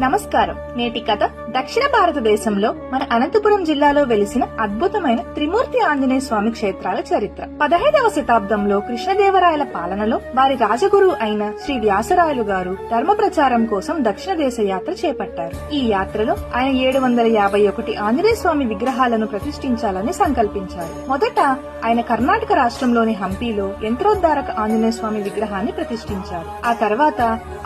నమస్కారం. నేటి కథ దక్షిణ భారతదేశంలో మన అనంతపురం జిల్లాలో వెలిసిన అద్భుతమైన త్రిమూర్తి ఆంజనేయ స్వామి క్షేత్రాల చరిత్ర. 15వ శతాబ్దంలో కృష్ణదేవరాయల పాలనలో వారి రాజగురువు అయిన శ్రీ వ్యాసరాయలు గారు ధర్మ ప్రచారం కోసం దక్షిణ దేశ యాత్ర చేపట్టారు. ఈ యాత్రలో ఆయన 751 ఆంజనేయ స్వామి విగ్రహాలను ప్రతిష్ఠించాలని సంకల్పించారు. మొదట ఆయన కర్ణాటక రాష్ట్రంలోని హంపీలో యంత్రోద్ధారక ఆంజనేయ స్వామి విగ్రహాన్ని ప్రతిష్ఠించారు. ఆ తర్వాత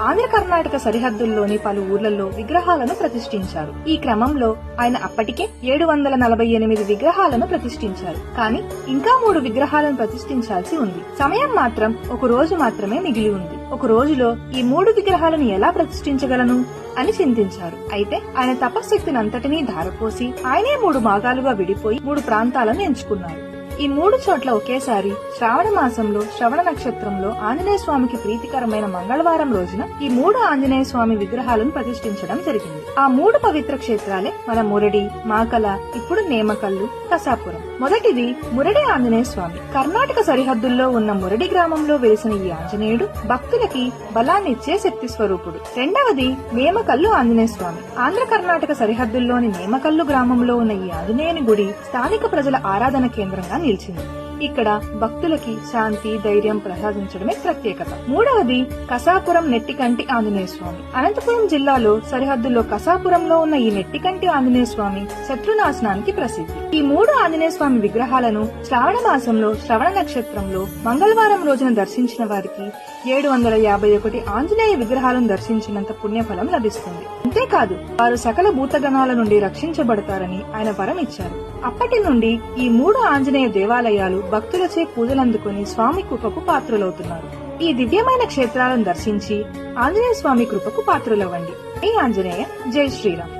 ఆంధ్ర కర్ణాటక సరిహద్దుల్లోని పలు ఊర్లలో విగ్రహాలను ప్రతిష్ఠించారు. ఈ క్రమంలో ఆయన అప్పటికే 748 విగ్రహాలను ప్రతిష్ఠించారు. కానీ ఇంకా 3 విగ్రహాలను ప్రతిష్ఠించాల్సి ఉంది. సమయం మాత్రం ఒక రోజు మాత్రమే మిగిలి ఉంది. ఒక రోజులో ఈ 3 విగ్రహాలను ఎలా ప్రతిష్ఠించగలను అని చింతించారు. అయితే ఆయన తపశక్తిని అంతటినీ ధారపోసి ఆయనే 3 భాగాలుగా విడిపోయి 3 ప్రాంతాలను ఎంచుకున్నారు. ఈ 3 చోట్ల ఒకేసారి శ్రావణ మాసంలో శ్రవణ నక్షత్రంలో ఆంజనేయ స్వామికి ప్రీతికరమైన మంగళవారం రోజున ఈ 3 ఆంజనేయ స్వామి విగ్రహాలను ప్రతిష్ఠించడం జరిగింది. ఆ 3 పవిత్ర క్షేత్రాలే మన మురడి, మాకల, ఇప్పుడు నేమకల్లు, కసాపురం. మొదటిది మురడి ఆంజనేయ స్వామి. కర్ణాటక సరిహద్దుల్లో ఉన్న మురడి గ్రామంలో వెలిసిన ఈ ఆంజనేయుడు భక్తులకి బలాన్నిచ్చే శక్తి స్వరూపుడు. రెండవది నేమకల్లు ఆంజనేయ స్వామి. ఆంధ్ర కర్ణాటక సరిహద్దుల్లోని నేమకల్లు గ్రామంలో ఉన్న ఈ ఆంజనేయుని గుడి స్థానిక ప్రజల ఆరాధన కేంద్రంగా నిలిచింది. ఇక్కడ భక్తులకి శాంతి, ధైర్యం ప్రసాదించడమే ప్రత్యేకత. మూడవది కసాపురం నెట్టికంటి ఆంజనేయ స్వామి. అనంతపురం జిల్లాలో సరిహద్దుల్లో కసాపురంలో ఉన్న ఈ నెట్టికంటి ఆంజనేయ స్వామి శత్రునాశనానికి ప్రసిద్ధి. ఈ 3 ఆంజనేయ స్వామి విగ్రహాలను శ్రావణ మాసంలో శ్రవణ నక్షత్రంలో మంగళవారం రోజున దర్శించిన వారికి 751 ఆంజనేయ విగ్రహాలను దర్శించినంత పుణ్యఫలం లభిస్తుంది. అంతేకాదు వారు సకల భూతగణాల నుండి రక్షించబడతారని ఆయన వరం ఇచ్చారు. అప్పటి నుండి ఈ 3 ఆంజనేయ దేవాలయాలు భక్తులచే పూజలందుకుని స్వామి కృపకు పాత్రులవుతున్నారు. ఈ దివ్యమైన క్షేత్రాలను దర్శించి ఆంజనేయ స్వామి కృపకు పాత్రులవ్వండి. జై ఆంజనేయ, జై శ్రీరామ్.